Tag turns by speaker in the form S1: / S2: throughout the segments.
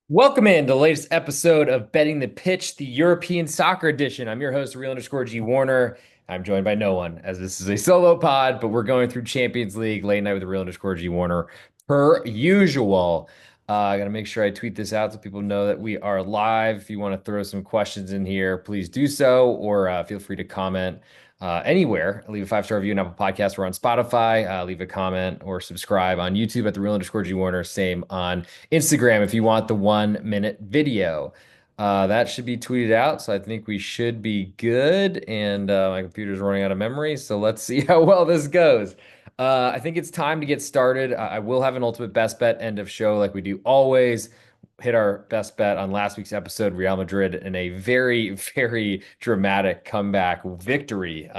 S1: Welcome in to the latest episode of Betting the Pitch, the European Soccer Edition. I'm your host, Real_G Warner. I'm joined by no one, as this is a solo pod, but we're going through Champions League late night with the Real_G Warner per usual. I got to make sure I tweet this out so people know that we are live. If you want to throw some questions in here, please do so, or feel free to comment anywhere. Leave a 5-star review on Apple Podcasts or on Spotify. Leave a comment or subscribe on YouTube at the Real_G Warner. Same on Instagram if you want the 1 minute video. That should be tweeted out, so I think we should be good. And my computer's running out of memory, so let's see how well this goes. I think it's time to get started. I will have an ultimate best bet end of show like we do always. Hit our best bet on last week's episode, Real Madrid, in a very, very dramatic comeback victory.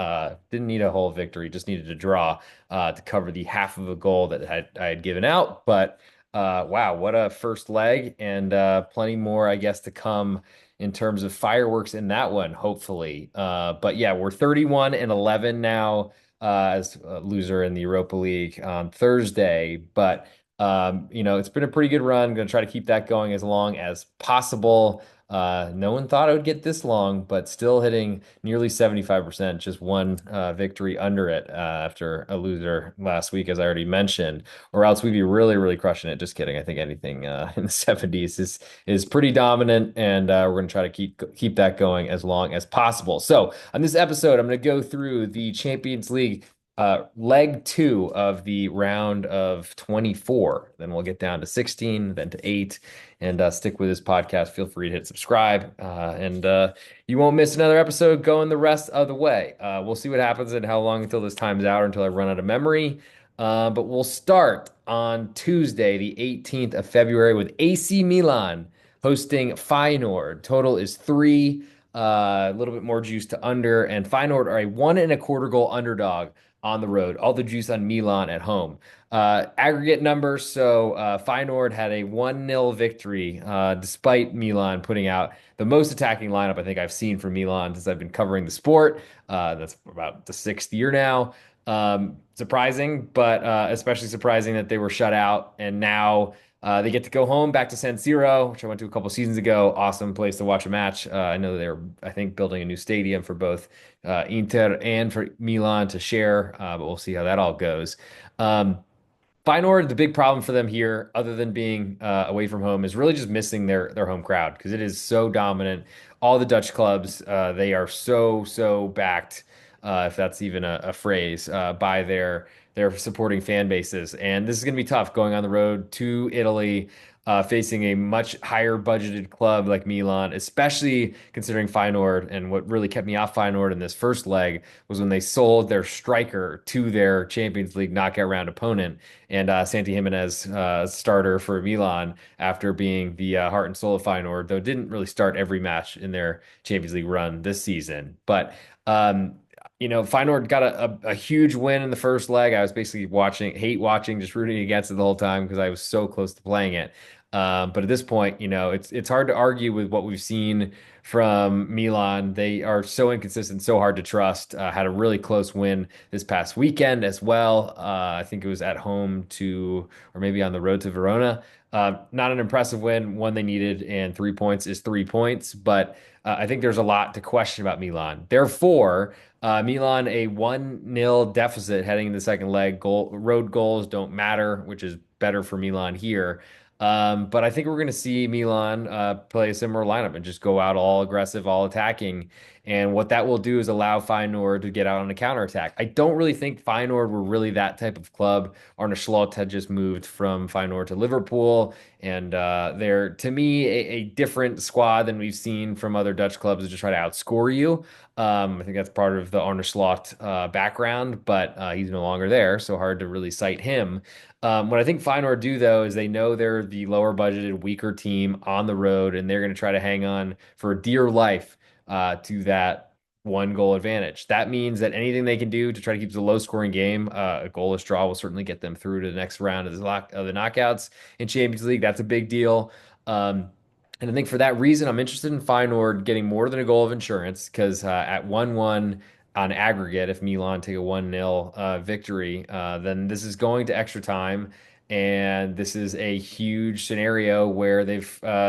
S1: Didn't need a whole victory, just needed a draw to cover the half of a goal that I had given out. But wow, what a first leg, and plenty more, I guess, to come in terms of fireworks in that one, hopefully. But yeah, we're 31-11 now as a loser in the Europa League on Thursday. But it's been a pretty good run. Going to try to keep that going as long as possible. No one thought it would get this long, but still hitting nearly 75%, just one victory under it after a loser last week, as I already mentioned, or else we'd be really, really crushing it. Just kidding. I think anything in the 70s is pretty dominant, and we're going to try to keep that going as long as possible. So on this episode, I'm going to go through the Champions League leg two of the round of 24. Then we'll get down to 16, then to 8, and stick with this podcast. Feel free to hit subscribe, and you won't miss another episode going the rest of the way. We'll see what happens and how long until this time's out, or until I run out of memory. But we'll start on Tuesday, the 18th of February, with AC Milan hosting Feyenoord. Total is 3. A little bit more juice to under, and Feyenoord are a 1.25 goal underdog on the road. All the juice on Milan at home. Aggregate numbers. So Feyenoord had a 1-0 victory, despite Milan putting out the most attacking lineup I think I've seen from Milan since I've been covering the sport. That's about the 6th year now. Surprising, but especially surprising that they were shut out, and now they get to go home back to San Siro, which I went to a couple seasons ago. Awesome place to watch a match. I know they're, I think, building a new stadium for both Inter and for Milan to share, but we'll see how that all goes. Um, Feyenoord, the big problem for them here, other than being away from home, is really just missing their home crowd because it is so dominant. All the Dutch clubs, they are so backed, if that's even a phrase, by their supporting fan bases. And this is going to be tough going on the road to Italy, facing a much higher budgeted club like Milan, especially considering Feyenoord. And what really kept me off Feyenoord in this first leg was when they sold their striker to their Champions League knockout round opponent, and Santi Jimenez, starter for Milan after being the heart and soul of Feyenoord, though didn't really start every match in their Champions League run this season. But Feyenoord got a huge win in the first leg. I was basically hate watching, just rooting against it the whole time because I was so close to playing it. But at this point, it's hard to argue with what we've seen from Milan. They are so inconsistent, so hard to trust. Had a really close win this past weekend as well. I think it was at home to, or maybe on the road to Verona. Not an impressive win, one they needed, and 3 points is 3 points. But I think there's a lot to question about Milan. Therefore, Milan a 1-0 deficit heading into the second leg. Road goals don't matter, which is better for Milan here. But I think we're going to see Milan play a similar lineup and just go out all aggressive, all attacking. And what that will do is allow Feyenoord to get out on a counterattack. I don't really think Feyenoord were really that type of club. Arne Slot had just moved from Feyenoord to Liverpool, and they're, to me, a different squad than we've seen from other Dutch clubs to just try to outscore you. I think that's part of the Arne Slot background, but he's no longer there, so hard to really cite him. What I think Feyenoord do, though, is they know they're the lower budgeted, weaker team on the road, and they're going to try to hang on for dear life to that 1 goal advantage. That means that anything they can do to try to keep it a low scoring game, a goalless draw will certainly get them through to the next round of the knockouts in Champions League. That's a big deal. And I think for that reason, I'm interested in Feyenoord getting more than a goal of insurance because at 1-1 on aggregate, if Milan take a 1-0 victory, then this is going to extra time. And this is a huge scenario where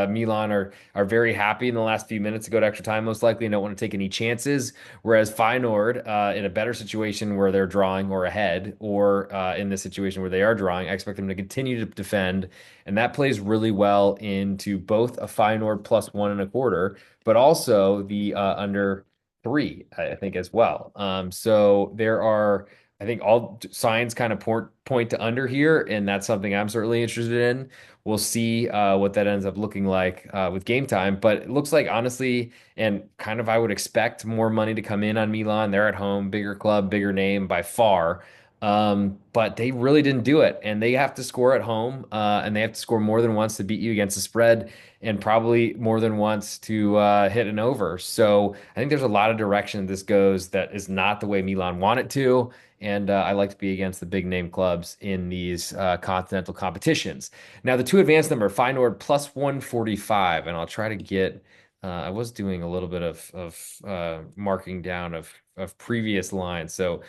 S1: Milan are very happy in the last few minutes to go to extra time, most likely, and don't want to take any chances. Whereas Feyenoord, in a better situation where they're drawing or ahead, or in this situation where they are drawing, I expect them to continue to defend, and that plays really well into both a Feyenoord plus 1.25, but also the under three, I think, as well. So there are, I think, all signs kind of point to under here, and that's something I'm certainly interested in. We'll see what that ends up looking like with game time, but it looks like, honestly, and kind of I would expect more money to come in on Milan. They're at home, bigger club, bigger name by far. But they really didn't do it, and they have to score at home, and they have to score more than once to beat you against the spread, and probably more than once to hit an over. So I think there's a lot of direction this goes that is not the way Milan want it to. And I like to be against the big name clubs in these continental competitions. Now, the two advanced number, Feyenoord plus 145, and I'll try to get. I was doing a little bit of marking down of previous lines. So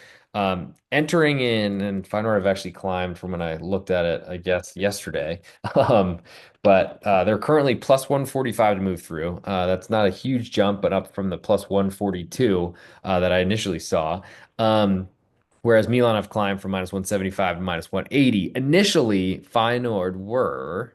S1: entering in, and Feyenoord have actually climbed from when I looked at it, I guess, yesterday. Um, but they're currently plus 145 to move through. That's not a huge jump, but up from the plus 142 that I initially saw. Um, Whereas Milan have climbed from minus 175 to minus 180. Initially, Feyenoord were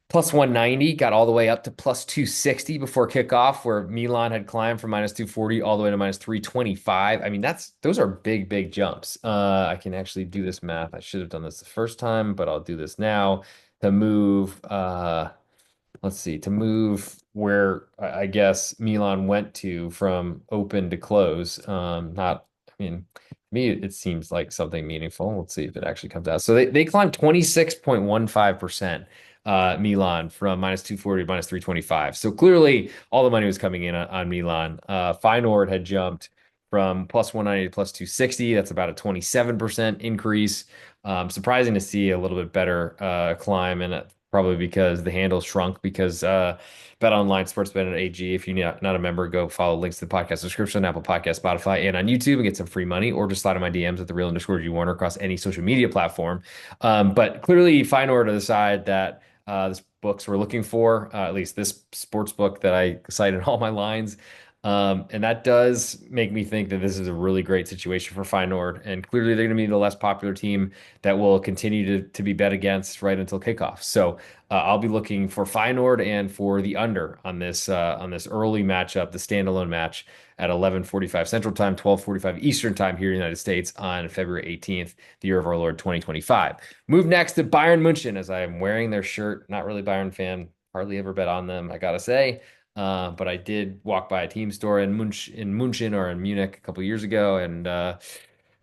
S1: plus 190, got all the way up to plus 260 before kickoff, where Milan had climbed from minus 240 all the way to minus 325. I mean, those are big, big jumps. I can actually do this math. I should have done this the first time, but I'll do this now to move. Let's see, to move where I guess Milan went to from open to close. Not, I mean, to me, it seems like something meaningful. Let's see if it actually comes out. So they climbed 26.15%, Milan, from minus 240 to minus 325. So clearly all the money was coming in on Milan. Feyenoord had jumped from plus 190 to plus 260. That's about a 27% increase. Surprising to see a little bit better climb, and probably because the handle shrunk because BetOnline, Sportsbetting.ag. If you're not a member, go follow links to the podcast description, Apple Podcast, Spotify, and on YouTube, and get some free money, or just slide in my DMs at the real underscore G Warner across any social media platform. But clearly, Feyenoord are the side that this books we're looking for, at least this sports book that I cited all my lines. And that does make me think that this is a really great situation for Feyenoord. And clearly, they're going to be the less popular team that will continue to be bet against right until kickoff. So I'll be looking for Feyenoord and for the under on this early matchup, the standalone match at 11:45 Central Time, 12:45 Eastern Time here in the United States on February 18th, the year of our Lord 2025. Move next to Bayern München, as I am wearing their shirt. Not really a Bayern fan, hardly ever bet on them, I gotta say. But I did walk by a team store in Munchen or in Munich a couple years ago, and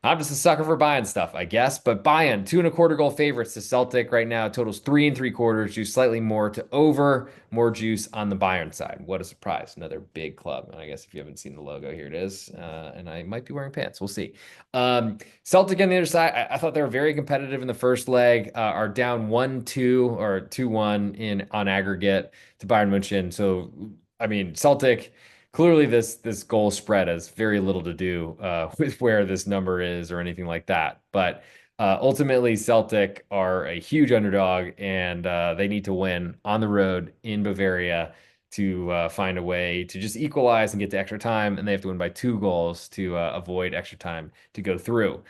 S1: I'm just a sucker for buying stuff, I guess. But Bayern, 2.25 goal favorites to Celtic right now. Totals 3.75. Juice slightly more to over. More juice on the Bayern side. What a surprise! Another big club. And I guess if you haven't seen the logo, here it is. And I might be wearing pants. We'll see. Celtic on the other side. I thought they were very competitive in the first leg. Are down 1-2 or 2-1 in on aggregate to Bayern München. So I mean, Celtic, clearly this goal spread has very little to do with where this number is or anything like that. But ultimately, Celtic are a huge underdog, and they need to win on the road in Bavaria to find a way to just equalize and get to extra time. And they have to win by 2 goals to avoid extra time to go through.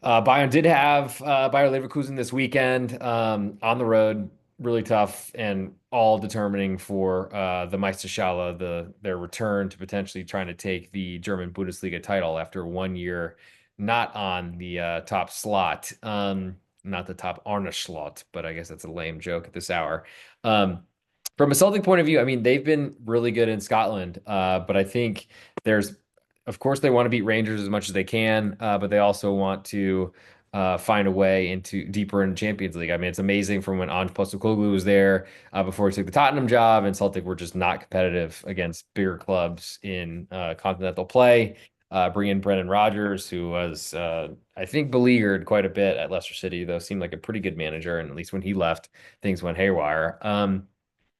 S1: Bayern did have Bayer Leverkusen this weekend on the road, really tough and all determining for the Meisterschale, their return to potentially trying to take the German Bundesliga title after 1 year not on the top slot, not the top Arne slot, but I guess that's a lame joke at this hour. From a Celtic point of view, I mean, they've been really good in Scotland, but I think there's, of course, they want to beat Rangers as much as they can, but they also want to find a way into deeper in the Champions League. I mean, it's amazing from when Ange Postecoglou was there before he took the Tottenham job, and Celtic were just not competitive against bigger clubs in continental play. Bring in Brendan Rodgers, who was, I think, beleaguered quite a bit at Leicester City, though seemed like a pretty good manager, and at least when he left, things went haywire.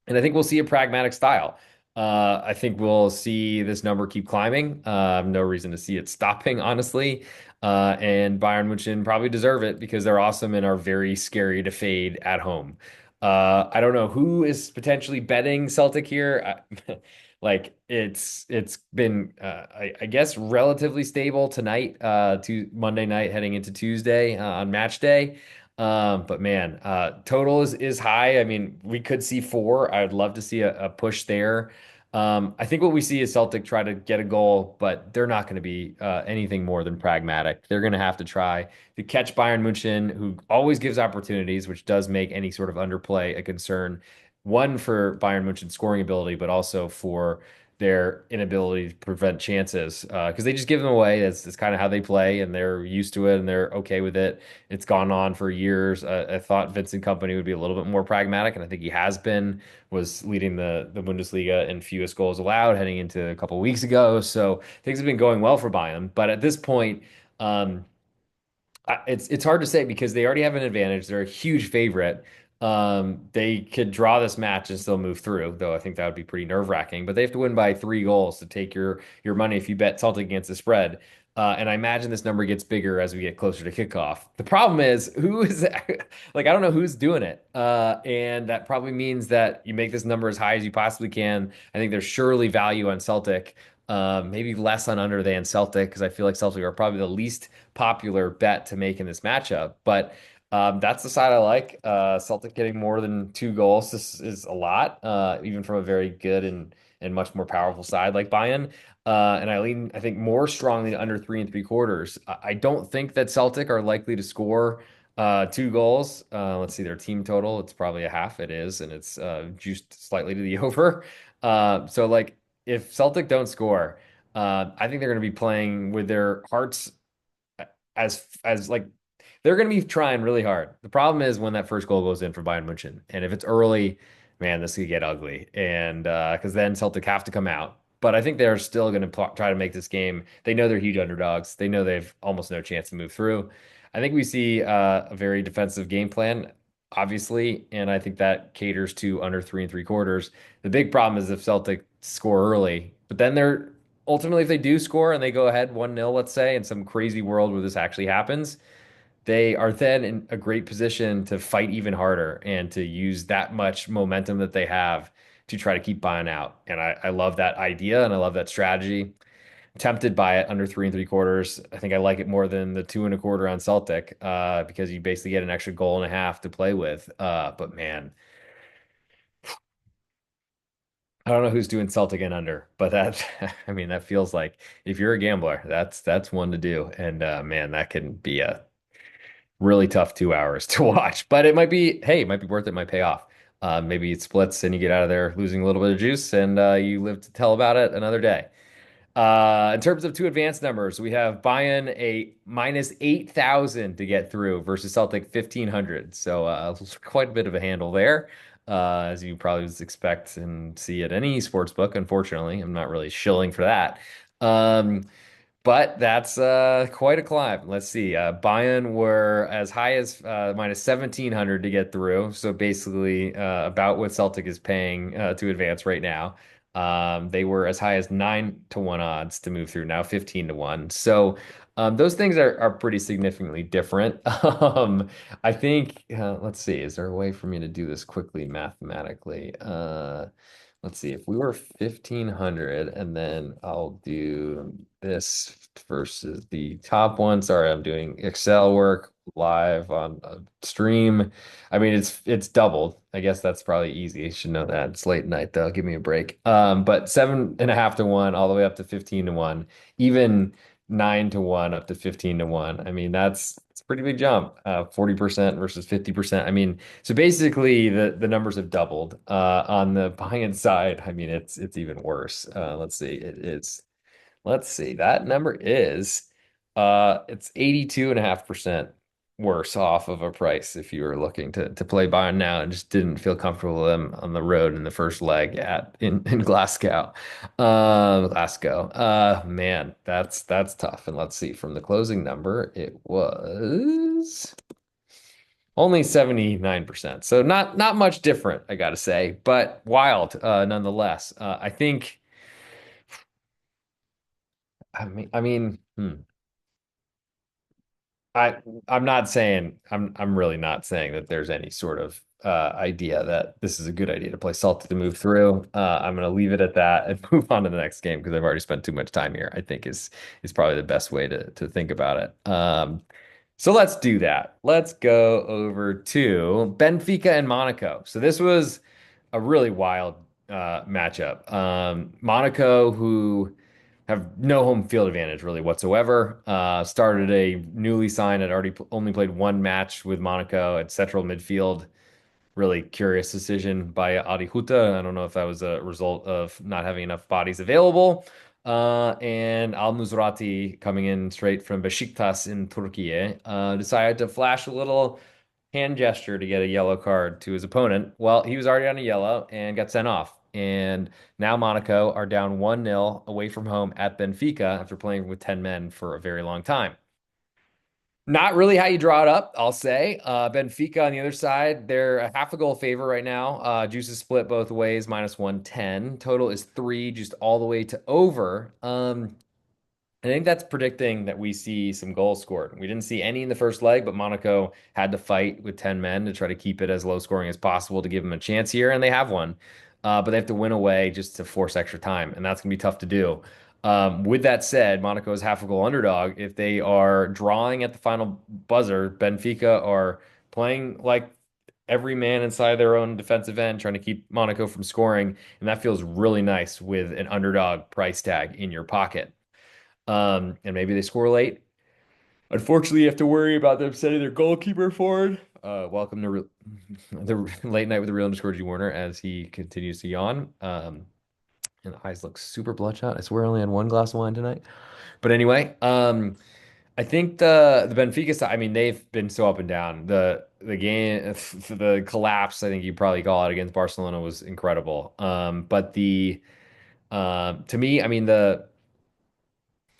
S1: And I think we'll see a pragmatic style. I think we'll see this number keep climbing. No reason to see it stopping, honestly. And Bayern München probably deserve it because they're awesome and are very scary to fade at home. I don't know who is potentially betting Celtic here. Like it's been I guess relatively stable tonight, to Monday night heading into Tuesday on match day. But man, total is high. I mean, we could see four. I would love to see a push there. I think what we see is Celtic try to get a goal, but they're not going to be anything more than pragmatic. They're going to have to try to catch Bayern Munchen, who always gives opportunities, which does make any sort of underplay a concern. One for Bayern Munchen's scoring ability, but also for their inability to prevent chances because they just give them away. That's kind of how they play, and they're used to it, and they're okay with it. It's gone on for years. I thought Vincent Kompany would be a little bit more pragmatic, and I think he has been. Was leading the Bundesliga in fewest goals allowed heading into a couple of weeks ago. So things have been going well for Bayern. But at this point, um, it's hard to say because they already have an advantage. They're a huge favorite. They could draw this match and still move through, though I think that would be pretty nerve-wracking. But they have to win by 3 goals to take your money if you bet Celtic against the spread. And I imagine this number gets bigger as we get closer to kickoff. The problem is who is like I don't know who's doing it. And that probably means that you make this number as high as you possibly can. I think there's surely value on Celtic. Maybe less on under than Celtic because I feel like Celtic are probably the least popular bet to make in this matchup. But that's the side I like. Celtic getting more than 2 goals is a lot, even from a very good and much more powerful side like Bayern. And I lean, I think, more strongly to under 3 and 3/4. I don't think that Celtic are likely to score 2 goals. Let's see their team total. It's probably a half. It is, and it's juiced slightly to the over. So like if Celtic don't score, I think they're going to be playing with their hearts as like they're going to be trying really hard. The problem is when that first goal goes in for Bayern Munchen, and if it's early, man, this could get ugly. And because then Celtic have to come out. But I think they're still going to try to make this game. They know they're huge underdogs. They know they've almost no chance to move through. I think we see a very defensive game plan, obviously, and I think that caters to under 3 and 3/4. The big problem is if Celtic score early, but then they're ultimately if they do score and they go ahead 1-0, let's say, in some crazy world where this actually happens they are then in a great position to fight even harder and to use that much momentum that they have to try to keep buying out. And I love that idea and I love that strategy. I'm tempted by it under 3 and 3/4. I think I like it more than the 2 1/4 on Celtic because you basically get an extra goal and a half to play with. But man, I don't know who's doing Celtic and under, but that I mean that feels like if you're a gambler, that's one to do. And man, that can be a really tough 2 hours to watch, but it might be, hey, it might be worth it, might pay off. Maybe it splits and you get out of there losing a little bit of juice and you live to tell about it another day. In terms of two advanced numbers, we have Bayern a minus 8,000 to get through versus Celtic 1,500. So quite a bit of a handle there, as you probably would expect and see at any sports book. Unfortunately, I'm not really shilling for that. But that's quite a climb. Let's see. Bayern were as high as minus 1,700 to get through. So basically, about what Celtic is paying to advance right now. They were as high as 9 to 1 odds to move through, now 15 to 1. So those things are pretty significantly different. I think, let's see, is there a way for me to do this quickly mathematically? Let's see, if we were 1,500 and then I'll do this versus the top one. Sorry, I'm doing Excel work live on a stream. I mean, it's doubled. I guess that's probably easy. You should know that. It's late night though. Give me a break. But 7.5 to 1 all the way up to 15 to 1, even 9 to 1 up to 15 to 1. I mean, it's a pretty big jump. 40% versus 50%. I mean, so basically the numbers have doubled. On the buy-in side, I mean, it's even worse. Let's see. Let's see. That number is it's 82.5% worse off of a price if you were looking to play Bayern now and just didn't feel comfortable with them on the road in the first leg at in Glasgow. Glasgow. Man, that's tough. And let's see, from the closing number, it was Only 79%. So not much different, I gotta say, but wild nonetheless. I think I I'm not saying I'm really not saying that there's any sort of idea that this is a good idea to play salty to move through. I'm gonna leave it at that and move on to the next game because I've already spent too much time here. I think is probably the best way to think about it. So let's do that. Let's go over to Benfica and Monaco. So this was a really wild matchup. Monaco, who have no home field advantage really whatsoever, started a newly signed, had already only played one match with Monaco at central midfield. Really curious decision by Adi Huta. I don't know if that was a result of not having enough bodies available. And Al Musrati, coming in straight from Besiktas in Turkey, decided to flash a little hand gesture to get a yellow card to his opponent. Well, he was already on a yellow and got sent off. And now Monaco are down 1-0 away from home at Benfica after playing with 10 men for a very long time. Not really how you draw it up, I'll say. Benfica on the other side, they're a half a goal favor right now. Juice is split both ways, minus 110. Total is three, just all the way to over. I think that's predicting that we see some goals scored. We didn't see any in the first leg, but Monaco had to fight with 10 men to try to keep it as low scoring as possible to give them a chance here, and they have one. But they have to win away just to force extra time, and that's going to be tough to do. With that said, Monaco is half a goal underdog. If they are drawing at the final buzzer, Benfica are playing like every man inside their own defensive end, trying to keep Monaco from scoring, and that feels really nice with an underdog price tag in your pocket. And maybe they score late. Unfortunately, you have to worry about them sending their goalkeeper forward. Welcome to the late night with the real underscore G Warner as he continues to yawn. And the eyes look super bloodshot. I swear I only had one glass of wine tonight. But anyway, I think the Benfica side, I mean, they've been so up and down. The game, the collapse, I think you probably call it against Barcelona was incredible. But the to me, I mean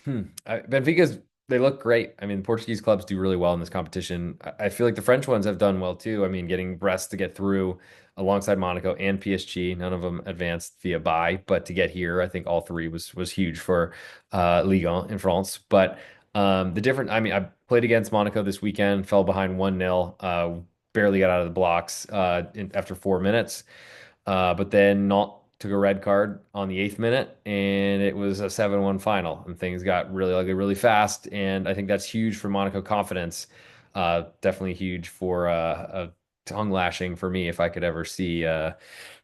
S1: Benfica's they look great. I mean, the Portuguese clubs do really well in this competition. I feel like the French ones have done well too. I mean, getting Brest to get through alongside Monaco and PSG. None of them advanced via bye, but to get here, I think all three was huge for Ligue 1 in France. But the different, I mean, I played against Monaco this weekend, fell behind 1-0, barely got out of the blocks after 4 minutes. But then not took a red card on the eighth minute, and it was a 7-1 final, and things got really ugly really fast. And I think that's huge for Monaco confidence. Definitely huge for a tongue lashing for me if I could ever see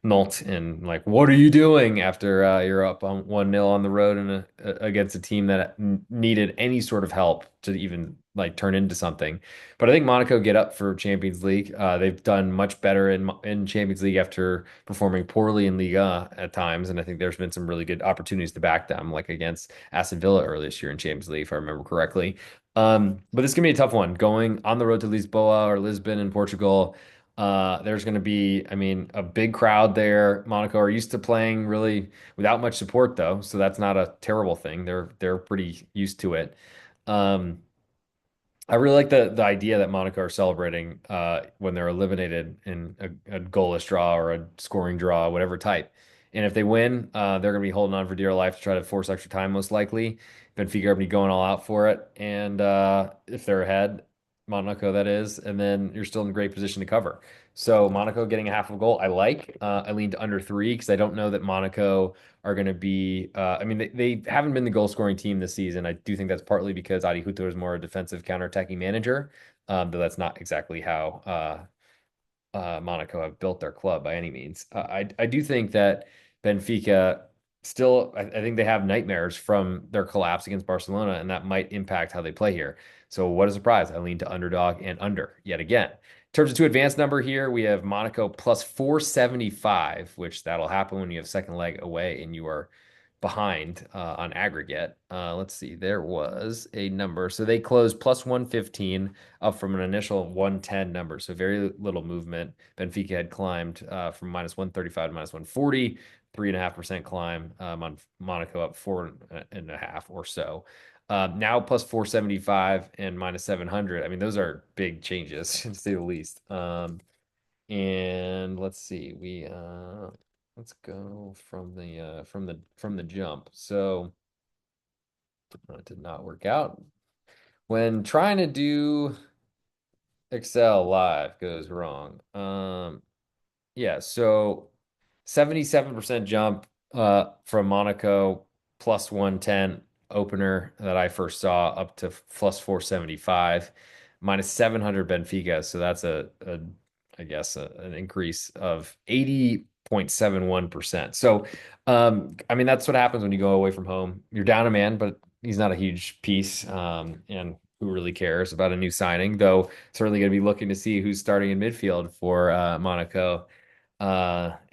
S1: Nantes and like, what are you doing after you're up on 1-0 on the road and against a team that needed any sort of help to even like turn into something. But I think Monaco get up for Champions League. They've done much better in Champions League after performing poorly in Liga at times, and I think there's been some really good opportunities to back them, like against Aston Villa earlier this year in Champions League, if I remember correctly. But this is gonna be a tough one. Going on the road to Lisboa or Lisbon in Portugal, there's going to be, I mean, a big crowd there. Monaco are used to playing really without much support, though, so that's not a terrible thing. They're pretty used to it. Um, I really like the idea that Monaco are celebrating when they're eliminated in a goalless draw or a scoring draw, whatever type. And if they win, they're going to be holding on for dear life to try to force extra time, most likely. Benfica are going to be going all out for it. And if they're ahead, Monaco that is, and then you're still in great position to cover. So Monaco getting a half of a goal, I like. I lean to under three because I don't know that Monaco are going to be. I mean, they haven't been the goal scoring team this season. I do think that's partly because Adi Huto is more a defensive counter-attacking manager, though that's not exactly how Monaco have built their club by any means. I do think that Benfica still, I think they have nightmares from their collapse against Barcelona, and that might impact how they play here. So what a surprise. I lean to underdog and under yet again. In terms of two advanced number here, we have Monaco plus 475, which that'll happen when you have second leg away and you are behind on aggregate. Let's see, there was a number. So they closed plus 115 up from an initial 110 number. So very little movement. Benfica had climbed from minus 135 to minus 140, 3.5% climb on Monaco up 4.5 or so. Now plus 475 and minus 700. I mean, those are big changes to say the least. And let's see, let's go from the jump. So it did not work out. When trying to do Excel live goes wrong. Yeah, so 77% jump from Monaco plus 110 opener that I first saw up to plus 475 minus 700 Benfica. So that's I guess an increase of 80.71%. So I mean that's what happens when you go away from home. You're down a man, but he's not a huge piece. And who really cares about a new signing, though certainly going to be looking to see who's starting in midfield for Monaco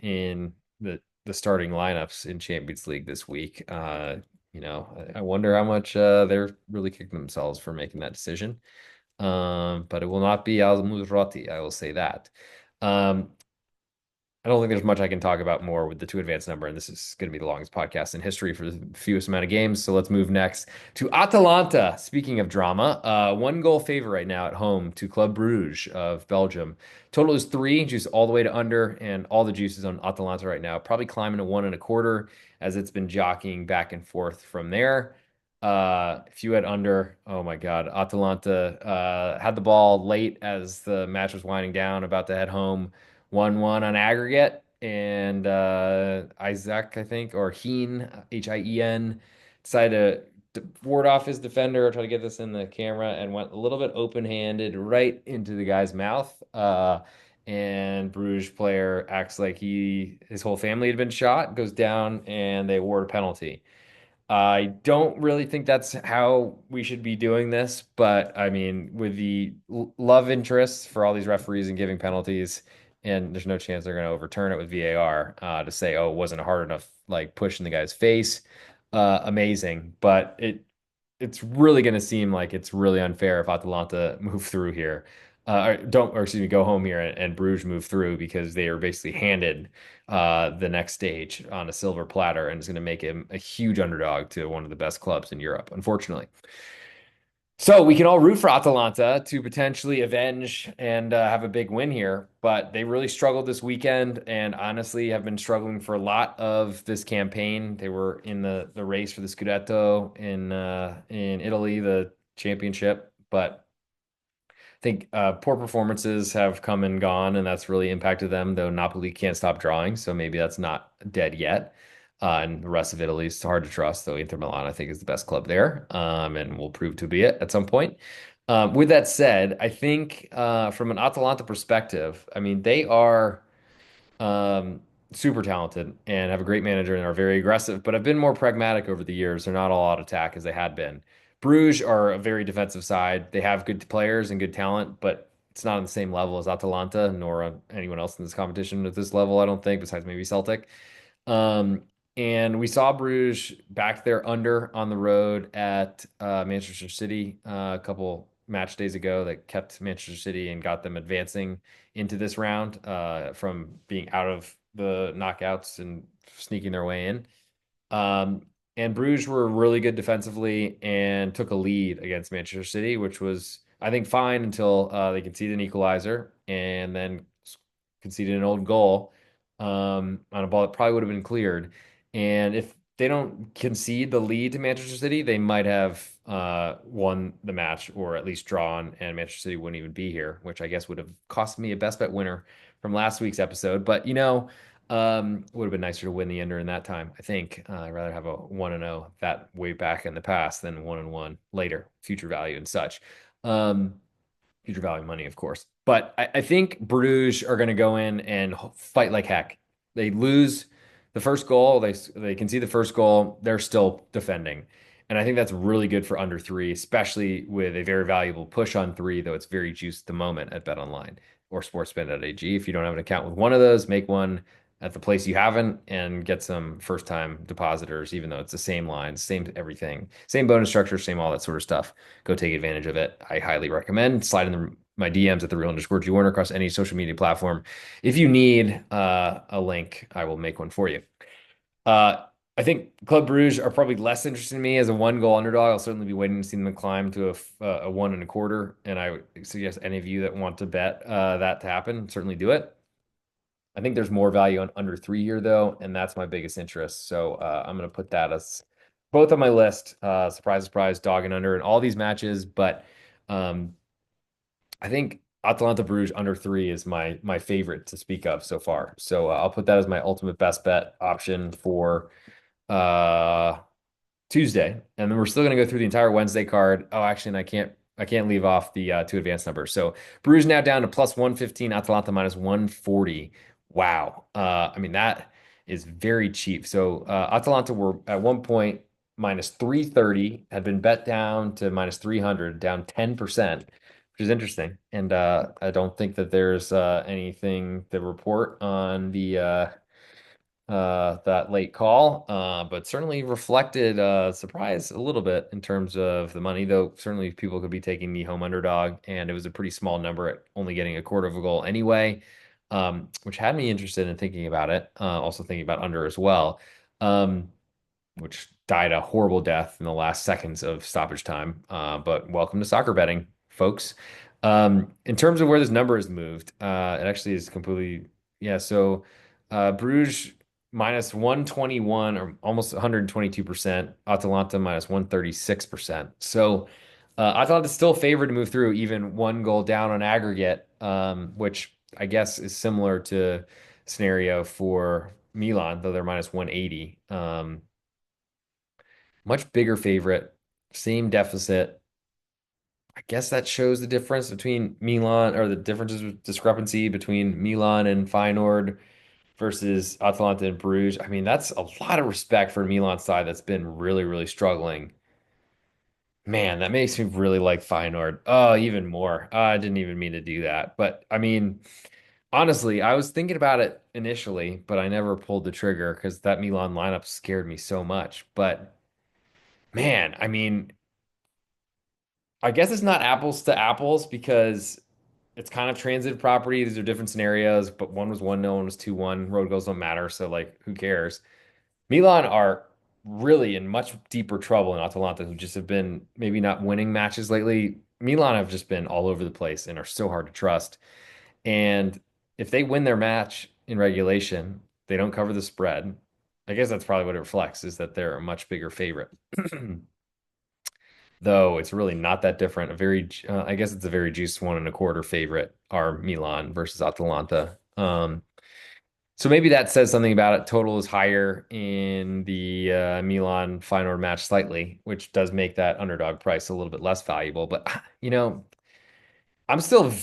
S1: in the starting lineups in Champions League this week. I wonder how much they're really kicking themselves for making that decision. But it will not be Al Musrati, I will say that. Um, I don't think there's much I can talk about more with the two advanced number, and this is going to be the longest podcast in history for the fewest amount of games. So let's move next to Atalanta. Speaking of drama, one goal favor right now at home to Club Bruges of Belgium. Total is three, juice all the way to under, and all the juices on Atalanta right now. Probably climbing to 1.25 as it's been jockeying back and forth from there. If you had under, oh my God, Atalanta had the ball late as the match was winding down, about to head home. 1-1 on aggregate. And Isaac, I think, or Hien, Hien, decided to ward off his defender, try to get this in the camera, and went a little bit open-handed right into the guy's mouth. And Bruges player acts like his whole family had been shot, goes down, and they award a penalty. I don't really think that's how we should be doing this, but I mean, with the love interests for all these referees and giving penalties, and there's no chance they're going to overturn it with VAR to say, oh, it wasn't a hard enough like push in the guy's face. Amazing, but it's really going to seem like it's really unfair if Atalanta move through here. Or excuse me, go home here and Bruges move through because they are basically handed the next stage on a silver platter and is going to make him a huge underdog to one of the best clubs in Europe, unfortunately. So we can all root for Atalanta to potentially avenge and have a big win here, but they really struggled this weekend and honestly have been struggling for a lot of this campaign. They were in the race for the Scudetto in Italy, the championship, but I think poor performances have come and gone, and that's really impacted them, though Napoli can't stop drawing, so maybe that's not dead yet. And the rest of Italy is hard to trust, though Inter Milan, I think, is the best club there, and will prove to be it at some point. With that said, I think from an Atalanta perspective, I mean, they are um, super talented and have a great manager and are very aggressive, but have been more pragmatic over the years. They're not all out attack as they had been. Bruges are a very defensive side. They have good players and good talent, but it's not on the same level as Atalanta nor anyone else in this competition at this level, I don't think, besides maybe Celtic. Um, and we saw Bruges back there under on the road at Manchester City a couple match days ago that kept Manchester City and got them advancing into this round from being out of the knockouts and sneaking their way in. Um, and Bruges were really good defensively and took a lead against Manchester City, which was, I think, fine until they conceded an equalizer and then conceded an old goal on a ball that probably would have been cleared. And if they don't concede the lead to Manchester City, they might have won the match or at least drawn, and Manchester City wouldn't even be here, which I guess would have cost me a best bet winner from last week's episode. But it would have been nicer to win the ender in that time. I think I'd rather have a 1-0 that way back in the past than 1-1 later, future value and such. Future value money, of course. But I think Bruges are going to go in and fight like heck. They lose the first goal. They concede the first goal. They're still defending. And I think that's really good for under three, especially with a very valuable push on three, though it's very juiced at the moment at BetOnline or Sportsbetting.ag. If you don't have an account with one of those, make one at the place you haven't and get some first time depositors, even though it's the same lines, same everything, same bonus structure, same all that sort of stuff. Go take advantage of it. I highly recommend. Slide in my DMs at the real_G Warner across any social media platform. If you need a link, I will make one for you. Uh, I think Club Brugge are probably less interested in me as a one goal underdog. I'll certainly be waiting to see them climb to a 1 and a quarter. And I would suggest any of you that want to bet that to happen, certainly do it. I think there's more value on under three here though, and that's my biggest interest. So I'm going to put that as both on my list. Surprise, surprise, dog and under in all these matches. But um, I think Atalanta Bruges under three is my favorite to speak of so far. So I'll put that as my ultimate best bet option for uh Tuesday, and then we're still going to go through the entire Wednesday card. Oh, actually, and I can't leave off the two advanced numbers. So Bruges now down to plus 115, Atalanta minus 140. Wow. I mean that is very cheap. So Atalanta were at one point minus 330, had been bet down to minus 300, down 10%, which is interesting. And I don't think that there's anything to report on the that late call, but certainly reflected surprise a little bit in terms of the money, though certainly people could be taking the home underdog, and it was a pretty small number at only getting a quarter of a goal anyway, which had me interested in thinking about it, also thinking about under as well. Um, which died a horrible death in the last seconds of stoppage time. But welcome to soccer betting, folks. In terms of where this number is moved, it actually is completely, yeah. So Bruges minus 121 or almost 122%, Atalanta minus 136%. So Atalanta is still favored to move through, even one goal down on aggregate, which I guess is similar to scenario for Milan, though they're minus 180. Much bigger favorite, same deficit. I guess that shows the difference between Milan or the differences with discrepancy between Milan and Feyenoord versus Atalanta and Bruges. I mean, that's a lot of respect for Milan side that's been really, really struggling. Man, that makes me really like Feyenoord. Oh, even more. I didn't even mean to do that. But I mean, honestly, I was thinking about it initially, but I never pulled the trigger because that Milan lineup scared me so much. But man, I mean, I guess it's not apples to apples because it's kind of transit property. These are different scenarios, but one was 1-0, one was 2-1. Road goals don't matter, so like who cares? Milan are really in much deeper trouble than Atalanta, who just have been maybe not winning matches lately. Milan have just been all over the place and are so hard to trust. And if they win their match in regulation, they don't cover the spread. I guess that's probably what it reflects is that they're a much bigger favorite. Though it's really not that different. I guess it's a very juiced 1 and a quarter favorite are Milan versus Atalanta. So maybe that says something about it. Total is higher in the Milan Feyenoord match slightly, which does make that underdog price a little bit less valuable. But I'm still,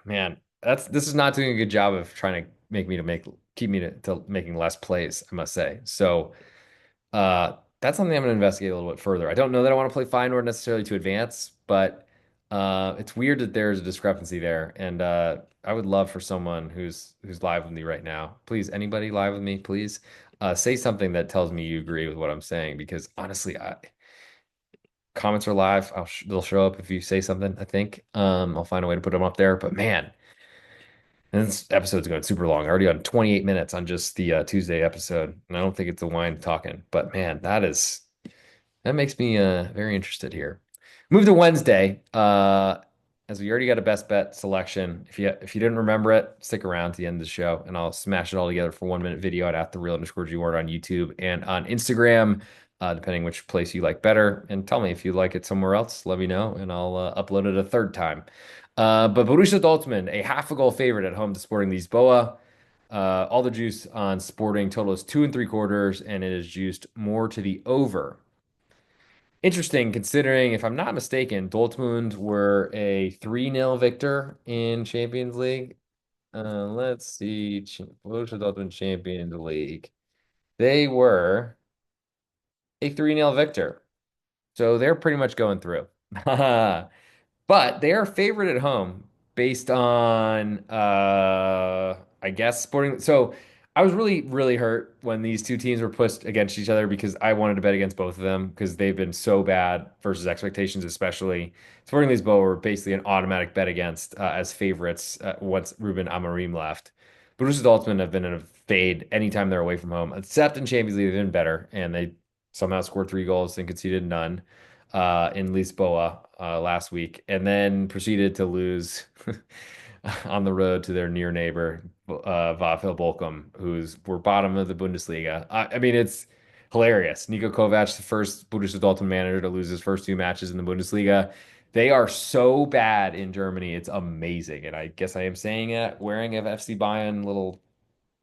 S1: man, this is not doing a good job of trying to keep me to making less plays, I must say. So. That's something I'm going to investigate a little bit further. I don't know that I want to play Feyenoord necessarily to advance, but it's weird that there's a discrepancy there. And I would love for someone who's live with me right now. Please, anybody live with me, please, say something that tells me you agree with what I'm saying. Because honestly, comments are live. They'll show up if you say something, I think. I'll find a way to put them up there. But man, and this episode's going super long. Already on 28 minutes on just the Tuesday episode. And I don't think it's the wine talking. But man, that makes me very interested here. Move to Wednesday. As we already got a best bet selection. If you didn't remember it, stick around to the end of the show and I'll smash it all together for 1 minute video at the real underscore G word on YouTube and on Instagram, depending which place you like better. And tell me if you like it somewhere else. Let me know and I'll upload it a third time. But Borussia Dortmund, a half a goal favorite at home to Sporting Lisboa. All the juice on Sporting total is 2 and 3/4, and it is juiced more to the over. Interesting, considering, if I'm not mistaken, Dortmund were a 3-0 victor in Champions League. Let's see. Borussia Dortmund Champions League. They were a 3-0 victor. So they're pretty much going through. But they are favored at home based on I guess Sporting. So I was really, really hurt when these two teams were pushed against each other because I wanted to bet against both of them because they've been so bad versus expectations, especially. Sporting Lisboa were basically an automatic bet against as favorites once Ruben Amorim left. Borussia Dortmund have been in a fade anytime they're away from home, except in Champions League, they've been better, and they somehow scored 3 goals and conceded none in Lisboa last week, and then proceeded to lose on the road to their near neighbor, VfL Bochum, who's we're bottom of the Bundesliga. I mean, it's hilarious. Niko Kovac, the first Borussia Dortmund manager to lose his first 2 matches in the Bundesliga. They are so bad in Germany. It's amazing. And I guess I am saying it wearing a FC Bayern little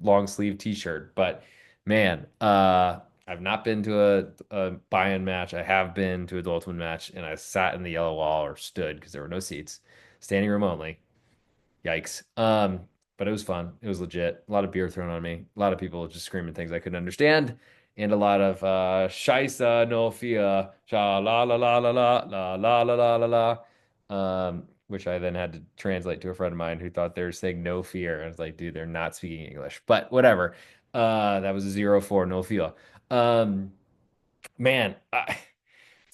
S1: long sleeve t-shirt. But man, I've not been to a Bayern match. I have been to a Dortmund match, and I sat in the yellow wall or stood because there were no seats, standing room only. Yikes. But it was fun. It was legit. A lot of beer thrown on me. A lot of people just screaming things I couldn't understand. And a lot of Scheisse, no fear, sha la la la la la la la la la la la. Which I then had to translate to a friend of mine who thought they were saying no fear. I was like, dude, they're not speaking English. But whatever. That was a 0-4, no fear. Um, man,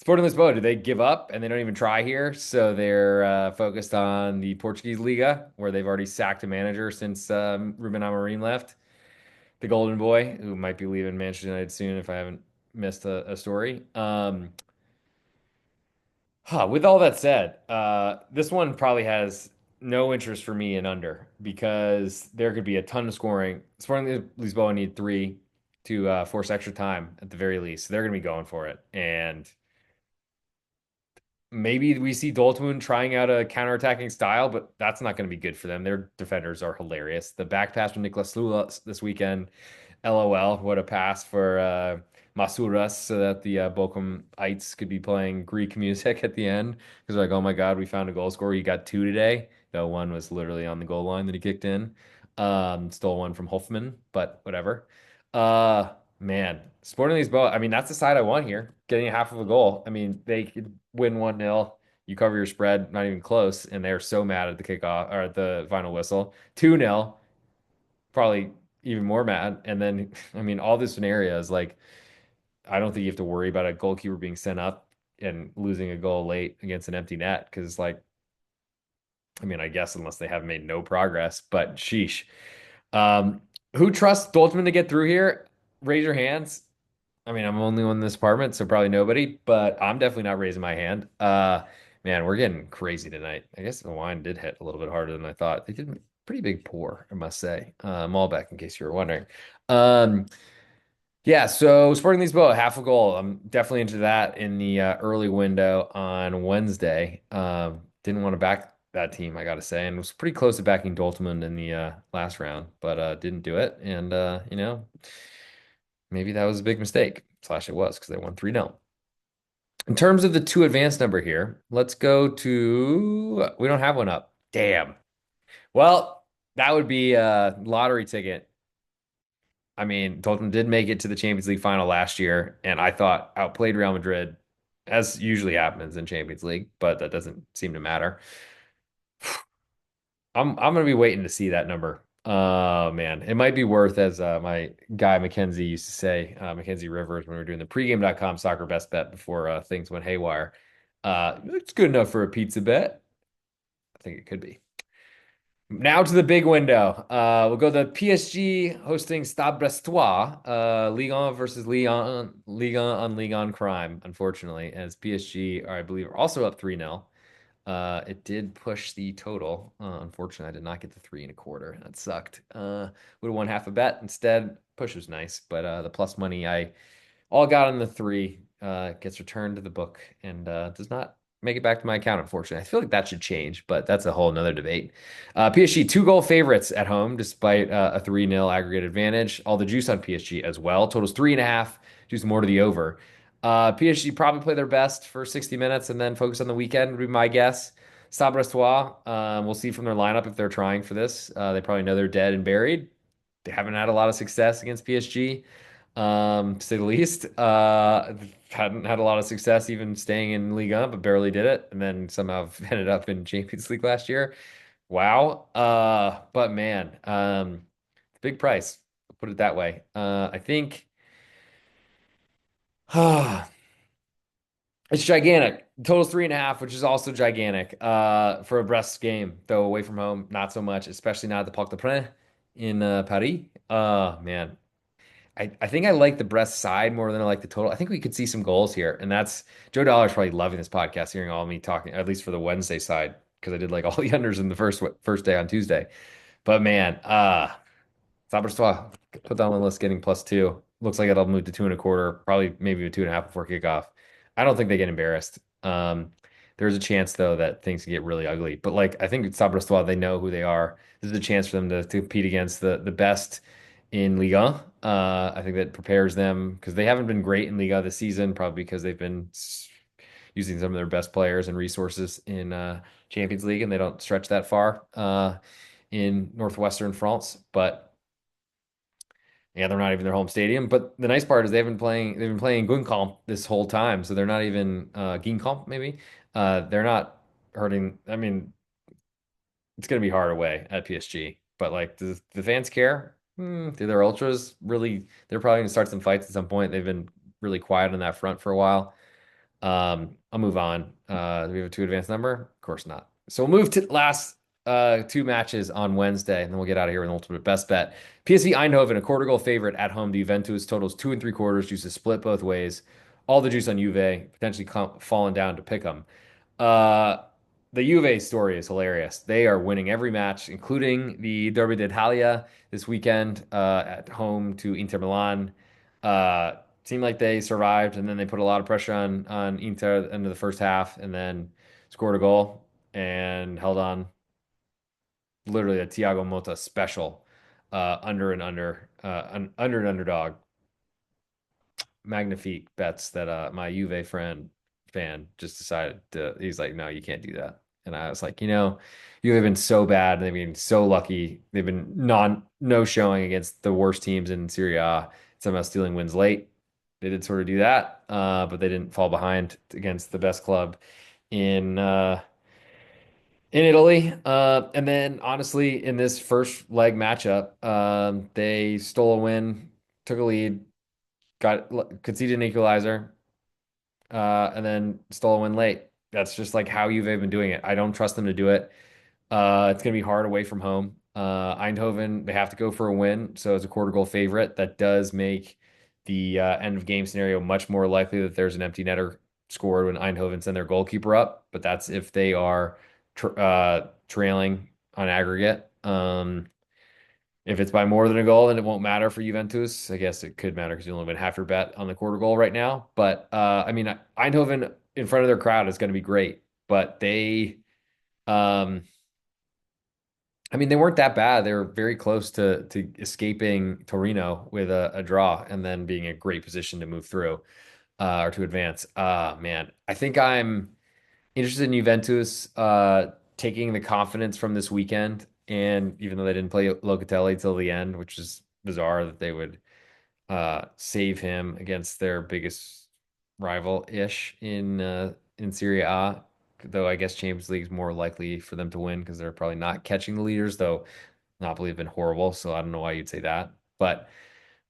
S1: Sporting Lisboa, do they give up and they don't even try here? So they're focused on the Portuguese Liga, where they've already sacked a manager since Ruben Amorim left, the Golden Boy, who might be leaving Manchester United soon if I haven't missed a story. With all that said, this one probably has no interest for me in under because there could be a ton of scoring. Sporting Lisboa need three to force extra time at the very least. So they're going to be going for it. And maybe we see Dortmund trying out a counterattacking style, but that's not going to be good for them. Their defenders are hilarious. The back pass from Niklas Süle this weekend, LOL, what a pass for Masuras so that the Bochumites could be playing Greek music at the end because they're like, oh my God, we found a goal scorer. He got two today. Though one was literally on the goal line that he kicked in. Stole one from Hoffman, but whatever. Man, Sporting Lisboa, I mean, that's the side I want here. Getting a half of a goal. I mean, they could win 1-0. You cover your spread, not even close, and they're so mad at the kickoff or at the final whistle. 2-0, probably even more mad. And then, I mean, all the scenarios, like, I don't think you have to worry about a goalkeeper being sent up and losing a goal late against an empty net because, like, I mean, I guess unless they have made no progress, but sheesh. Um, who trusts Dortmund to get through here? Raise your hands. I mean, I'm the only one in this apartment, so probably nobody, but I'm definitely not raising my hand. Man, we're getting crazy tonight. I guess the wine did hit a little bit harder than I thought. They did a pretty big pour, I must say. Malbec, in case you were wondering. Um, yeah, so Sporting Lisboa, half a goal. I'm definitely into that in the early window on Wednesday. Didn't want to back that team, I gotta say, and was pretty close to backing Dortmund in the last round, but didn't do it. And maybe that was a big mistake. Slash, it was because they won 3-0. In terms of the two advanced number here, let's go to. We don't have one up. Damn. Well, that would be a lottery ticket. I mean, Tottenham did make it to the Champions League final last year, and I thought outplayed Real Madrid, as usually happens in Champions League, but that doesn't seem to matter. I'm gonna be waiting to see that number. Oh man, it might be worth as my guy Mackenzie used to say, Mackenzie Rivers, when we were doing the pregame.com soccer best bet before things went haywire. It's good enough for a pizza bet. I think it could be. Now to the big window. We'll go the PSG hosting Stade Brestois, Ligue 1 versus Ligue 1 on Ligue 1 crime, unfortunately, as PSG, I believe, are also up 3-0. It did push the total. Unfortunately, I did not get the 3.25. That sucked. Would have won half a bet instead. Push was nice, but the plus money I all got on the three gets returned to the book and does not make it back to my account, unfortunately. I feel like that should change, but that's a whole nother debate. PSG, 2 goal favorites at home, despite a 3-0 aggregate advantage. All the juice on PSG as well. Totals 3.5, juice more to the over. PSG probably play their best for 60 minutes and then focus on the weekend, would be my guess. Stade Brestois, we'll see from their lineup if they're trying for this. They probably know they're dead and buried. They haven't had a lot of success against PSG, to say the least. Hadn't had a lot of success even staying in Ligue 1, but barely did it, and then somehow ended up in Champions League last year. Wow. But man, big price. Put it that way. I think it's gigantic. Total's 3.5, which is also gigantic. For a Brest game, though away from home, not so much, especially not at the Parc des Princes in Paris. Man, I think I like the Brest side more than I like the total. I think we could see some goals here, and that's Joe Dollar's probably loving this podcast, hearing all me talking, at least for the Wednesday side, because I did like all the unders in the first day on Tuesday. But man, Sabristwa, put that on the list, getting +2. Looks like it'll move to 2.25, probably maybe a 2.5 before kickoff. I don't think they get embarrassed. There's a chance though that things can get really ugly. But like I think Sabristwa, they know who they are. This is a chance for them to compete against the best in Liga. I think that prepares them because they haven't been great in Liga this season, probably because they've been using some of their best players and resources in Champions League, and they don't stretch that far in northwestern France. But yeah, they're not even their home stadium. But the nice part is they've been playing Guingamp this whole time. So they're not even Guingamp maybe. They're not hurting. I mean, it's gonna be hard away at PSG. But like, does the fans care? Do their ultras really? They're probably gonna start some fights at some point. They've been really quiet on that front for a while. I'll move on. Do we have a two advanced number? Of course not. So we'll move to last two matches on Wednesday, and then we'll get out of here with an ultimate best bet. PSV Eindhoven, a quarter goal favorite at home to Juventus, totals 2.75. Juices split both ways. All the juice on Juve, potentially falling down to pick them. Uh, the Juve story is hilarious. They are winning every match, including the Derby d'Italia this weekend at home to Inter Milan. Seemed like they survived, and then they put a lot of pressure on Inter at the end of the first half, and then scored a goal and held on. Literally a Thiago Motta special, under an underdog. Magnifique bets that my Juve fan just decided to. He's like, no, you can't do that. And I was like, you have been so bad. They've been so lucky. They've been no showing against the worst teams in Serie A. Somehow stealing wins late. They did sort of do that, but they didn't fall behind against the best club in in Italy. And then honestly, in this first leg matchup, they stole a win, took a lead, conceded an equalizer, and then stole a win late. That's just like how Juve been doing it. I don't trust them to do it. It's going to be hard away from home. Eindhoven, they have to go for a win, so it's a quarter goal favorite. That does make the end of game scenario much more likely that there's an empty netter scored when Eindhoven send their goalkeeper up. But that's if they are trailing on aggregate. If it's by more than a goal, then it won't matter for Juventus. I guess it could matter because you only win half your bet on the quarter goal right now. But I mean, Eindhoven in front of their crowd is going to be great. But um, I mean, they weren't that bad. They were very close to escaping Torino with a draw and then being in a great position to move through or to advance. Man, I think I'm interested in Juventus taking the confidence from this weekend. And even though they didn't play Locatelli till the end, which is bizarre that they would save him against their biggest rival-ish in Serie A. Though I guess Champions League is more likely for them to win because they're probably not catching the leaders, though Napoli have been horrible, so I don't know why you'd say that. But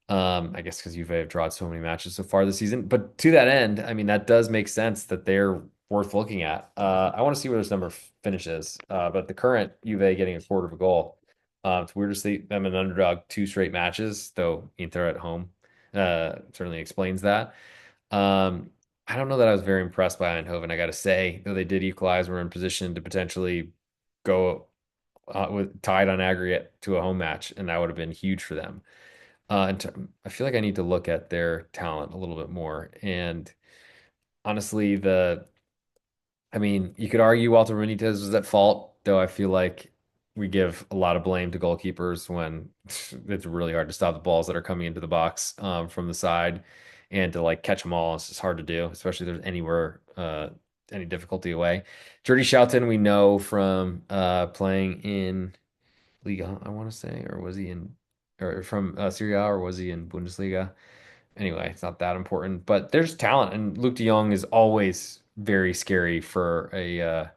S1: I guess because Juve have drawn so many matches so far this season. But to that end, I mean, that does make sense that they're worth looking at. I want to see where this number finishes. But the current Juve getting a quarter of a goal. It's weird to see them an underdog two straight matches, though Inter at home certainly explains that. Um, I don't know that I was very impressed by Eindhoven, I got to say, though they did equalize, we're in position to potentially go with tied on aggregate to a home match, and that would have been huge for them. I feel like I need to look at their talent a little bit more. And honestly, I mean, you could argue Walter Benitez was at fault, though I feel like we give a lot of blame to goalkeepers when it's really hard to stop the balls that are coming into the box from the side and to like catch them all. It's just hard to do, especially if there's any difficulty away. Jordy Shelton, we know from playing in Liga, I want to say, or was he in, or from Serie A, or was he in Bundesliga? Anyway, it's not that important, but there's talent, and Luke De Jong is always very scary for a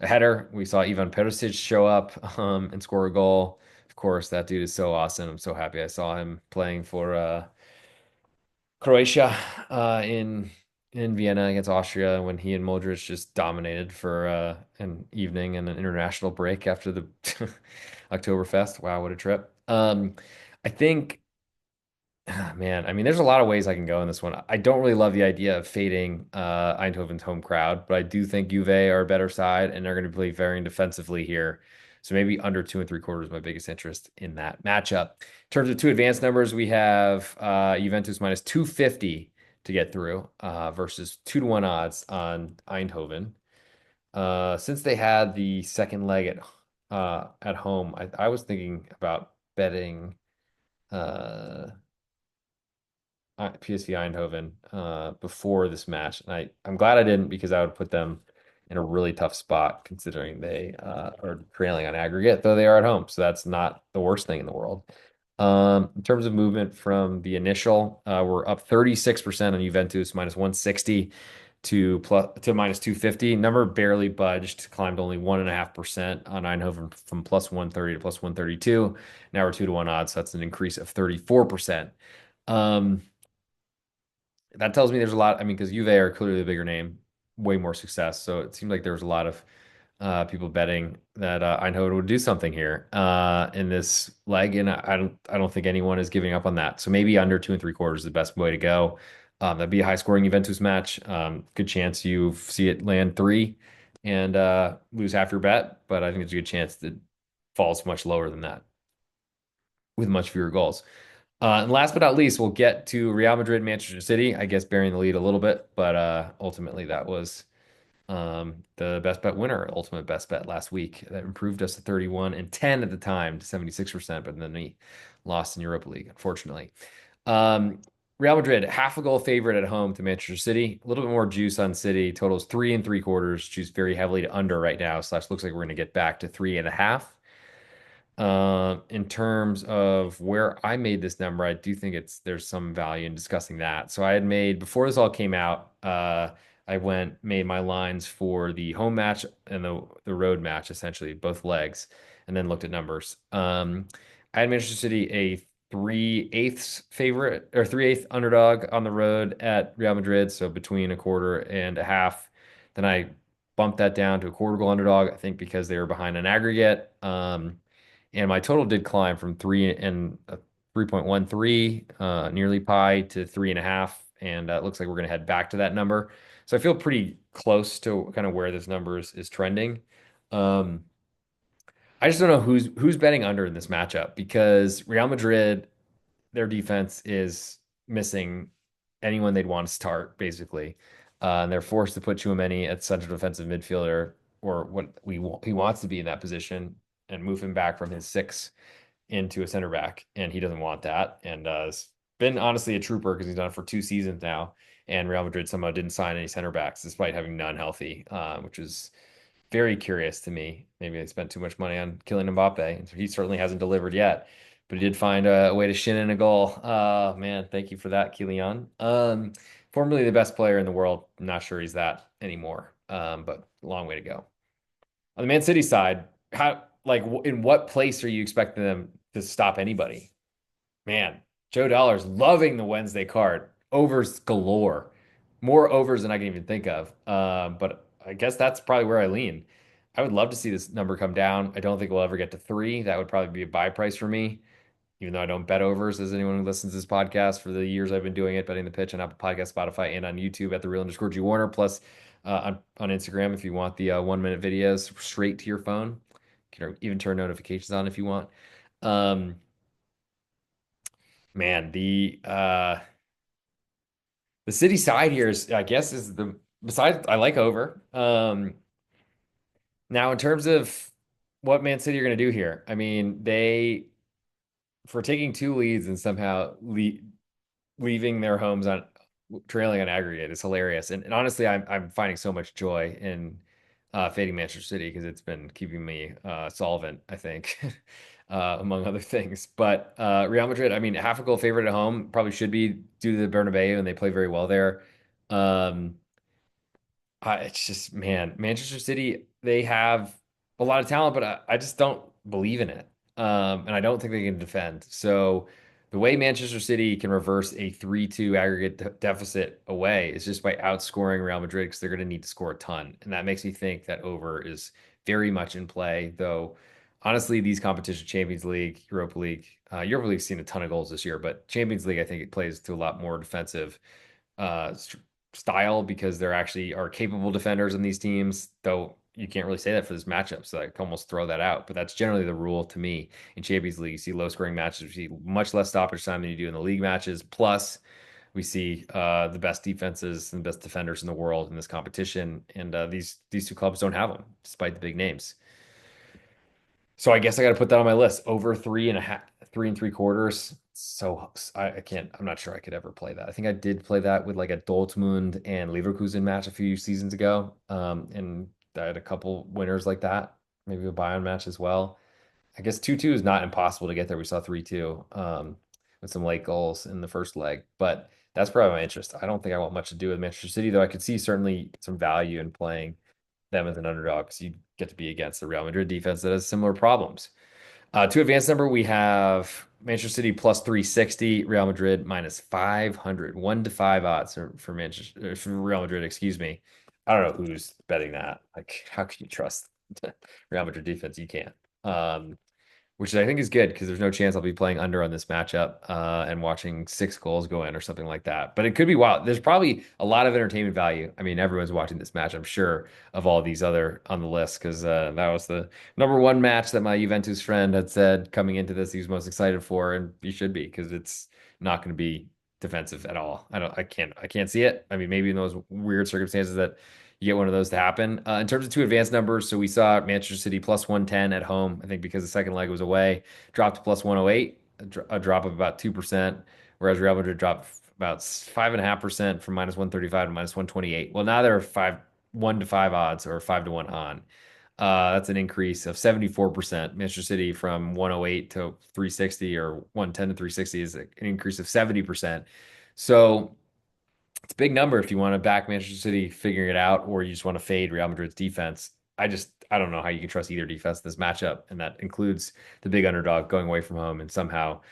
S1: header. We saw Ivan Perisic show up and score a goal. Of course, that dude is so awesome. I'm so happy I saw him playing for Croatia in Vienna against Austria when he and Modric just dominated for an evening and an international break after the Oktoberfest. Wow, what a trip. I think, man, I mean, there's a lot of ways I can go in this one. I don't really love the idea of fading Eindhoven's home crowd, but I do think Juve are a better side and they're going to play very defensively here. So maybe under 2 and 3/4 is my biggest interest in that matchup. In terms of two advanced numbers, we have Juventus minus 250 to get through versus 2-1 odds on Eindhoven. Since they had the second leg at home, I was thinking about betting uh, PSV Eindhoven before this match, and I'm glad I didn't because I would put them in a really tough spot considering they are trailing on aggregate, though they are at home, so that's not the worst thing in the world. In terms of movement from the initial, we're up 36% on Juventus minus 160 to minus 250. Number barely budged, climbed only 1.5% on Eindhoven from plus 130 to plus 132. Now we're 2-1 odds, so that's an increase of 34%. Um, that tells me there's a lot. I mean, because Juve are clearly the bigger name, way more success. So it seems like there was a lot of people betting that Eindhoven would do something here in this leg, and I don't think anyone is giving up on that. So maybe under 2 and 3/4 is the best way to go. That'd be a high scoring Juventus match. Good chance you see it land three and lose half your bet, but I think there's a good chance that it falls much lower than that with much fewer goals. And last but not least, we'll get to Real Madrid, Manchester City. I guess bearing the lead a little bit, but ultimately that was the best bet winner, ultimate best bet last week. That improved us to 31 and 10 at the time to 76%, but then we lost in Europa League, unfortunately. Um, Real Madrid, half a goal favorite at home to Manchester City. A little bit more juice on City. Totals 3 and 3/4. Choose very heavily to under right now. Slash looks like we're going to get back to 3.5. In terms of where I made this number, I do think there's some value in discussing that. So I had made before this all came out, I made my lines for the home match and the road match, essentially both legs, and then looked at numbers. I had Manchester City a 3/8 favorite or 3/8 underdog on the road at Real Madrid, so between 1/4 and 1/2. Then I bumped that down to a quarter goal underdog, I think because they were behind an aggregate. And my total did climb from 3.13, nearly pi to 3.5. And it looks like we're going to head back to that number. So I feel pretty close to kind of where this number is trending. Um, I just don't know who's betting under in this matchup because Real Madrid, their defense is missing anyone they'd want to start, basically. And they're forced to put Tchouaméni at central defensive midfielder or he wants to be in that position and move him back from his six into a center back, and he doesn't want that. And it's been honestly a trooper because he's done it for 2 seasons now. And Real Madrid somehow didn't sign any center backs despite having none healthy, which is very curious to me. Maybe they spent too much money on killing Mbappe. He certainly hasn't delivered yet, but he did find a way to shin in a goal. Man, thank you for that, Kylian. Formerly the best player in the world. I'm not sure he's that anymore, but a long way to go. On the Man City side, in what place are you expecting them to stop anybody? Man, Joe Dollar's loving the Wednesday card. Overs galore. More overs than I can even think of. But I guess that's probably where I lean. I would love to see this number come down. I don't think we'll ever get to three. That would probably be a buy price for me, even though I don't bet overs, as anyone who listens to this podcast for the years I've been doing it, betting the pitch on Apple Podcast, Spotify, and on YouTube at the real_G Warner. Plus on Instagram if you want the 1 minute videos straight to your phone. You can even turn notifications on if you want. Um, Man, the city side here is, I guess, is the besides I like over. Now in terms of what Man City are going to do here, I mean, they for taking two leads and somehow leaving their homes on trailing on aggregate is hilarious. And honestly, I'm finding so much joy in fading Manchester City because it's been keeping me solvent, I think, among other things. But Real Madrid, I mean, half a goal favorite at home probably should be due to the Bernabeu, and they play very well there. Um, it's just, man, Manchester City, they have a lot of talent, but I just don't believe in it. And I don't think they can defend. So the way Manchester City can reverse a 3-2 aggregate deficit away is just by outscoring Real Madrid because they're going to need to score a ton. And that makes me think that over is very much in play, though honestly, these competition, Champions League, Europa League, Europa League's seen a ton of goals this year, but Champions League, I think it plays to a lot more defensive style because there actually are capable defenders in these teams, though you can't really say that for this matchup. So I can almost throw that out. But that's generally the rule to me in Champions League. You see low scoring matches, you see much less stoppage time than you do in the league matches. Plus, we see the best defenses and the best defenders in the world in this competition, and these two clubs don't have them, despite the big names. So I guess I got to put that on my list. Over 3.5, 3 3/4. So I can't. I'm not sure I could ever play that. I think I did play that with like a Dortmund and Leverkusen match a few seasons ago, and I had a couple winners like that. Maybe a Bayern match as well. I guess 2-2 is not impossible to get there. We saw 3-2 with some late goals in the first leg, but that's probably my interest. I don't think I want much to do with Manchester City, though I could see certainly some value in playing them as an underdog because you get to be against the Real Madrid defense that has similar problems. To advanced number, we have Manchester City plus 360, Real Madrid minus 500, 1 to 5 odds for Manchester for Real Madrid, excuse me. I don't know who's betting that. Like, how can you trust the Real Madrid defense? You can't. Which I think is good because there's no chance I'll be playing under on this matchup and watching 6 goals go in or something like that. But it could be wild. There's probably a lot of entertainment value. I mean, everyone's watching this match, I'm sure, of all these other on the list because that was the number one match that my Juventus friend had said coming into this he was most excited for, and he should be because it's not going to be defensive at all. I can't see it. I mean, maybe in those weird circumstances that you get one of those to happen. In terms of two advanced numbers, so we saw Manchester City plus 110 at home. I think because the second leg was away, dropped to plus 108, a drop of about 2%, whereas Real Madrid dropped about 5.5% from minus 135 to minus 128. Well, now there are 1 to 5 odds or 5 to 1 on. That's an increase of 74%. Manchester City from 108 to 360 or 110 to 360 is an increase of 70%. So it's a big number if you want to back Manchester City figuring it out, or you just want to fade Real Madrid's defense. I don't know how you can trust either defense in this matchup, and that includes the big underdog going away from home and somehow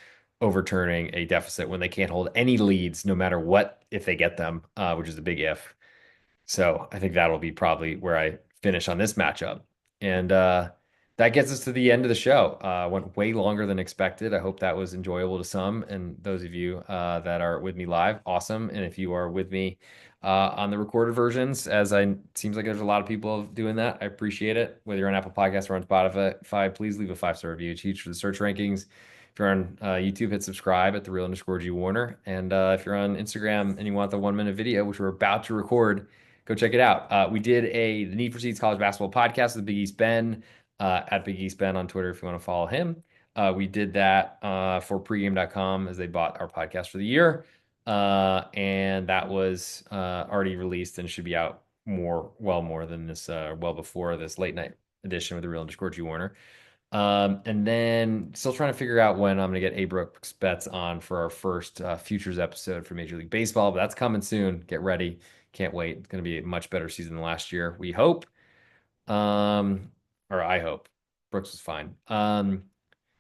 S1: overturning a deficit when they can't hold any leads, no matter what, if they get them, which is a big if. So I think that'll be probably where I finish on this matchup. And that gets us to the end of the show. Went way longer than expected. I hope that was enjoyable to some. And those of you that are with me live, awesome. And if you are with me on the recorded versions, seems like there's a lot of people doing that. I appreciate it. Whether you're on Apple Podcasts or on Spotify, please leave a 5-star review. It's huge for the search rankings. If you're on YouTube, hit subscribe at the real underscore G Warner. And if you're on Instagram and you want the 1 minute video, which we're about to record, go check it out. We did the Need for Seeds College Basketball podcast with Big East Ben at Big East Ben on Twitter if you want to follow him. We did that for pregame.com as they bought our podcast for the year. And that was already released and should be out well more than this, well before this late night edition with the real underscore G Warner. And then still trying to figure out when I'm going to get A Brooks bets on for our first futures episode for Major League Baseball, but that's coming soon. Get ready. Can't wait. It's going to be a much better season than last year. We hope. Or I hope. Brooks was fine. I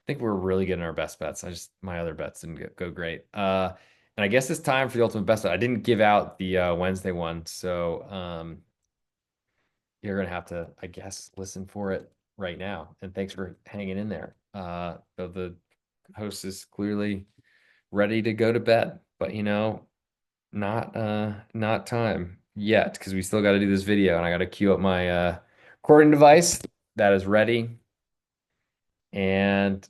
S1: think we're really getting our best bets. My other bets didn't go great. And I guess it's time for the ultimate best bet. I didn't give out the Wednesday one, so you're gonna have to, I guess, listen for it right now. And thanks for hanging in there. The host is clearly ready to go to bed, but not time yet because we still got to do this video and I got to queue up my recording device that is ready. And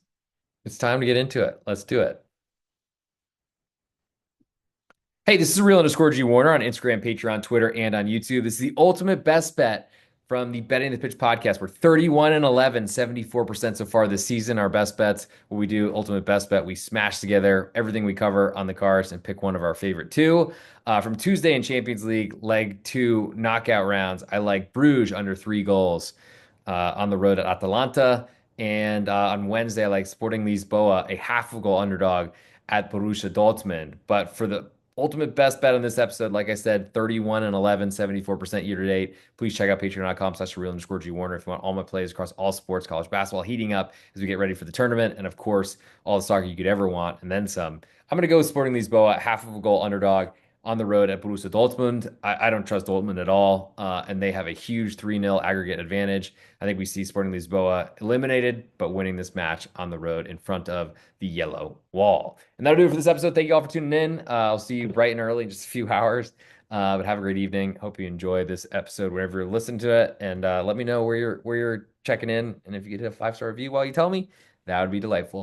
S1: it's time to get into it. Let's do it. Hey, this is real underscore G Warner on Instagram, Patreon, Twitter, and on YouTube. This is the ultimate best bet from the Betting the Pitch podcast. We're 31-11, 74% so far this season. Our best bets, what we do, ultimate best bet, we smash together everything we cover on the cards and pick one of our favorite two. From Tuesday in Champions League, leg 2 knockout rounds, I like Bruges under 3 goals on the road at Atalanta. And on Wednesday, I like Sporting Lisboa, a half a goal underdog at Borussia Dortmund. But for the ultimate best bet on this episode, like I said, 31-11, 74% year to date. Please check out patreon.com/real underscore G Warner if you want all my plays across all sports, college basketball heating up as we get ready for the tournament. And of course, all the soccer you could ever want and then some. I'm going to go with Sporting Lisboa, half of a goal underdog. on the road at Borussia Dortmund. I don't trust Dortmund at all, and they have a huge 3-0 aggregate advantage. I think we see Sporting Lisboa eliminated, but winning this match on the road in front of the yellow wall. And that'll do it for this episode. Thank you all for tuning in. I'll see you bright and early in just a few hours. But have a great evening. Hope you enjoy this episode wherever you listen to it, and let me know where you're checking in, and if you could hit a 5-star review while you tell me, that would be delightful.